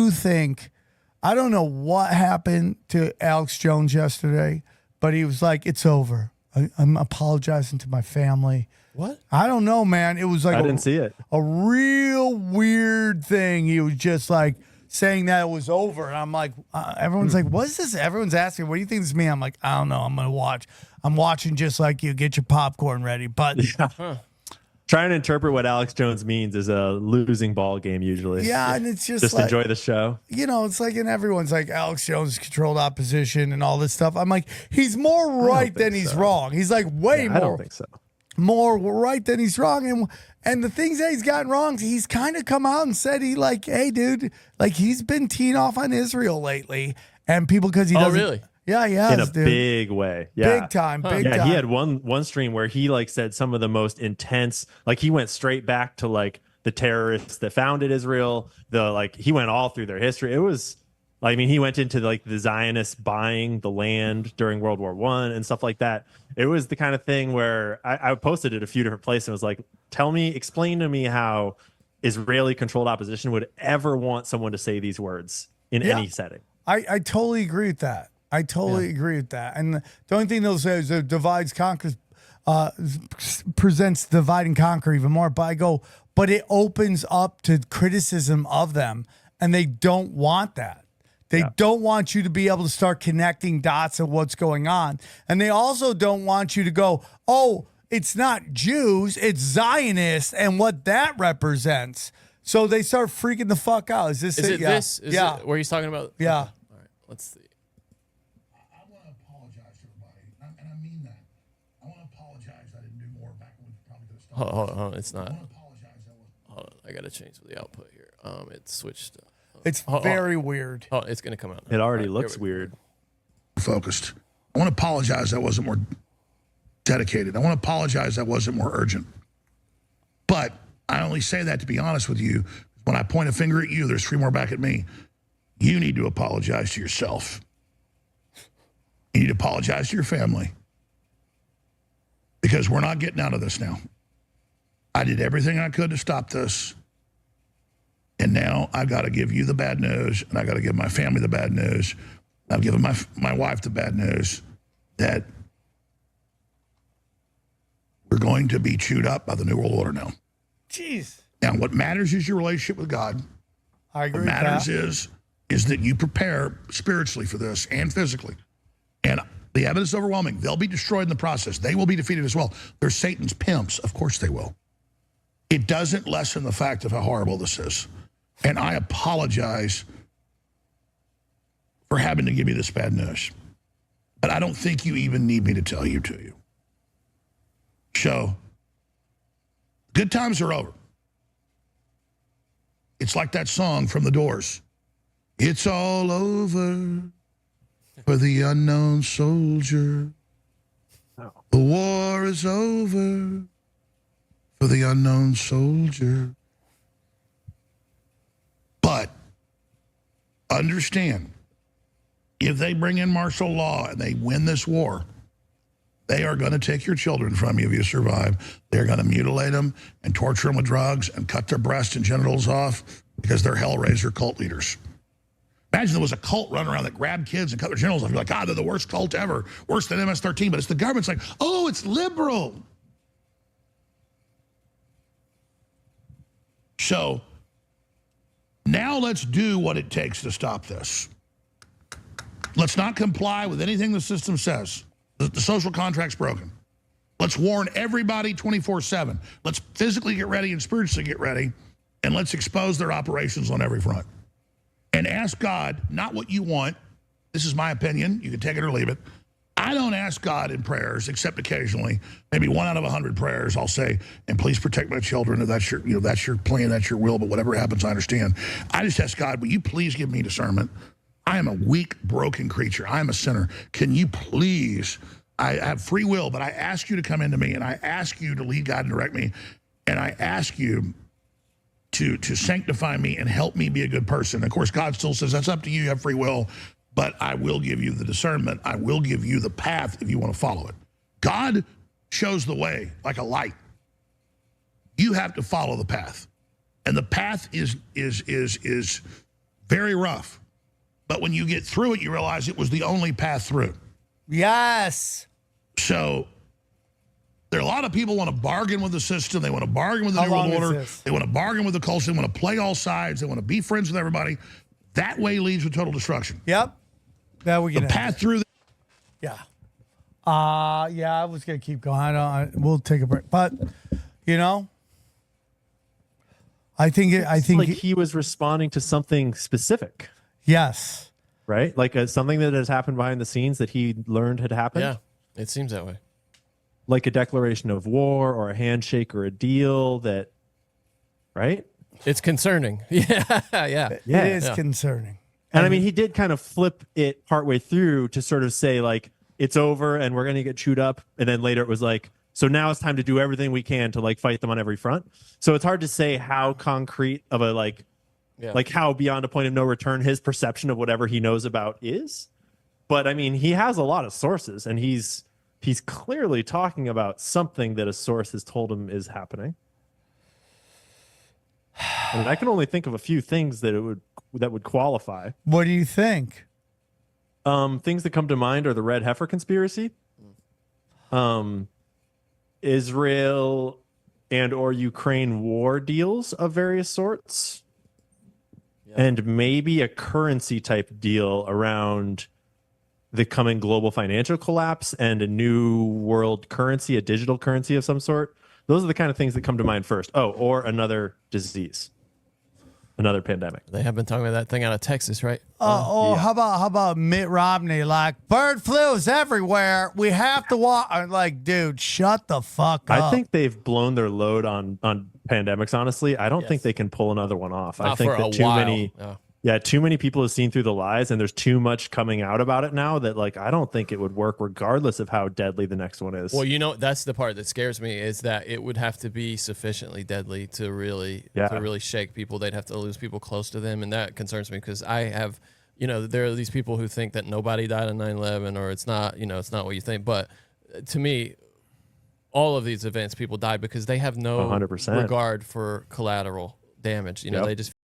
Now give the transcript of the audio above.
do think, I don't know what happened to Alex Jones yesterday, but he was like, it's over. I'm apologizing to my family. What? I don't know, man. It was like I didn't see it. A real weird thing. He was just like saying that it was over. And I'm like, everyone's like, what is this? Everyone's asking, what do you think this means? I'm like, I don't know. I'm going to watch. I'm watching just like you. Get your popcorn ready. But trying to interpret what Alex Jones means is a losing ball game usually. Yeah, and it's just like, enjoy the show. You know, it's like, and everyone's like, Alex Jones controlled opposition and all this stuff. I'm like, he's more right than he's wrong. He's like way more. I don't think so. More right than he's wrong. And the things that he's gotten wrong, he's kind of come out and said he like, hey, dude, like he's been teeing off on Israel lately. And people, because he doesn't. Oh, really? Yeah, he has, in a dude. big way. Yeah. Big time, big time. Yeah, he had one stream where he like said some of the most intense, like he went straight back to like the terrorists that founded Israel. He went all through their history. It was, I mean, he went into like the Zionists buying the land during World War I and stuff like that. It was the kind of thing where I posted it a few different places and was like, explain to me how Israeli controlled opposition would ever want someone to say these words in any setting. I totally agree with that. I totally agree with that. And the only thing they'll say is that divides, conquers, presents divide and conquer even more. But it opens up to criticism of them, and they don't want that. They don't want you to be able to start connecting dots of what's going on. And they also don't want you to go, oh, it's not Jews, it's Zionists and what that represents. So they start freaking the fuck out. Is this it? This? Is it where he's talking about? Yeah. All right, let's see. I want to apologize to everybody, and I mean that. I want to apologize. I didn't do more back when we probably could have stopped. Hold on. It's not. I want to apologize. Hold on. I got to change the output here. It switched. It's very weird. Oh, it's going to come out now. It already looks weird. Focused. I want to apologize. I wasn't more dedicated. I want to apologize. I wasn't more urgent. But I only say that to be honest with you. When I point a finger at you, there's three more back at me. You need to apologize to yourself. You need to apologize to your family. Because we're not getting out of this now. I did everything I could to stop this. And now I've got to give you the bad news, and I got to give my family the bad news. I've given my wife the bad news that we're going to be chewed up by the New World Order now. Jeez. Now, what matters is your relationship with God. I agree. What matters is that you prepare spiritually for this and physically. And the evidence is overwhelming. They'll be destroyed in the process. They will be defeated as well. They're Satan's pimps. Of course they will. It doesn't lessen the fact of how horrible this is. And I apologize for having to give you this bad news. But I don't think you even need me to tell you to you. So, good times are over. It's like that song from The Doors. It's all over for the unknown soldier. The war is over for the unknown soldier. But understand, if they bring in martial law and they win this war, they are going to take your children from you if you survive. They're going to mutilate them and torture them with drugs and cut their breasts and genitals off because they're Hellraiser cult leaders. Imagine there was a cult running around that grabbed kids and cut their genitals off. You're like, they're the worst cult ever, worse than MS-13. But it's the government's like, oh, it's liberal. So now let's do what it takes to stop this. Let's not comply with anything the system says. The social contract's broken. Let's warn everybody 24/7. Let's physically get ready and spiritually get ready, and let's expose their operations on every front. And ask God, not what you want. This is my opinion. You can take it or leave it. I don't ask God in prayers, except occasionally, maybe 1 out of 100 prayers, I'll say, and please protect my children. If that's your, that's your plan, that's your will, but whatever happens, I understand. I just ask God, will you please give me discernment? I am a weak, broken creature. I am a sinner. Can you please, I have free will, but I ask you to come into me, and I ask you to lead God and direct me, and I ask you to sanctify me and help me be a good person. Of course, God still says, that's up to you, you have free will, but I will give you the discernment. I will give you the path if you want to follow it. God shows the way like a light. You have to follow the path. And the path is Very rough. But when you get through it, you realize it was the only path through. Yes. So there are a lot of people want to bargain with the system. They want to bargain with the How New World long is Order. this? They want to bargain with the culture. They want to play all sides. They want to be friends with everybody. That way leads to total destruction. Yep. That we The can. path through. Yeah. Yeah, I was going to keep going. We'll take a break. But, you know, I think he was responding to something specific, yes. right? Like something that has happened behind the scenes that he learned had happened. Yeah, it seems that way. Like a declaration of war or a handshake or a deal that, right? It's concerning. Yeah, yeah. It is concerning. And I mean, he did kind of flip it partway through to sort of say, like, it's over and we're going to get chewed up. And then later it was like, so now it's time to do everything we can to like fight them on every front. So it's hard to say how concrete of a like how beyond a point of no return his perception of whatever he knows about is. But I mean, he has a lot of sources and he's clearly talking about something that a source has told him is happening. I mean, I can only think of a few things that would qualify. What do you think? Things that come to mind are the Red Heifer conspiracy, Israel and or Ukraine war deals of various sorts, and maybe a currency type deal around the coming global financial collapse and a new world currency, a digital currency of some sort. Those are the kind of things that come to mind first. Oh, or another disease. Another pandemic. They have been talking about that thing out of Texas, right? How about Mitt Romney? Like, bird flu is everywhere. We have to walk. I'm like, dude, shut the fuck up. I think they've blown their load on pandemics. Honestly, I don't think they can pull another one off. I think that too many people have seen through the lies, and there's too much coming out about it now that like I don't think it would work, regardless of how deadly the next one is. Well, you know, that's the part that scares me is that it would have to be sufficiently deadly to really shake people. They'd have to lose people close to them, and that concerns me because I have, you know, there are these people who think that nobody died on 9/11 or it's not, you know, it's not what you think. But to me, all of these events, people died because they have no 100%. regard for collateral damage. You know, they just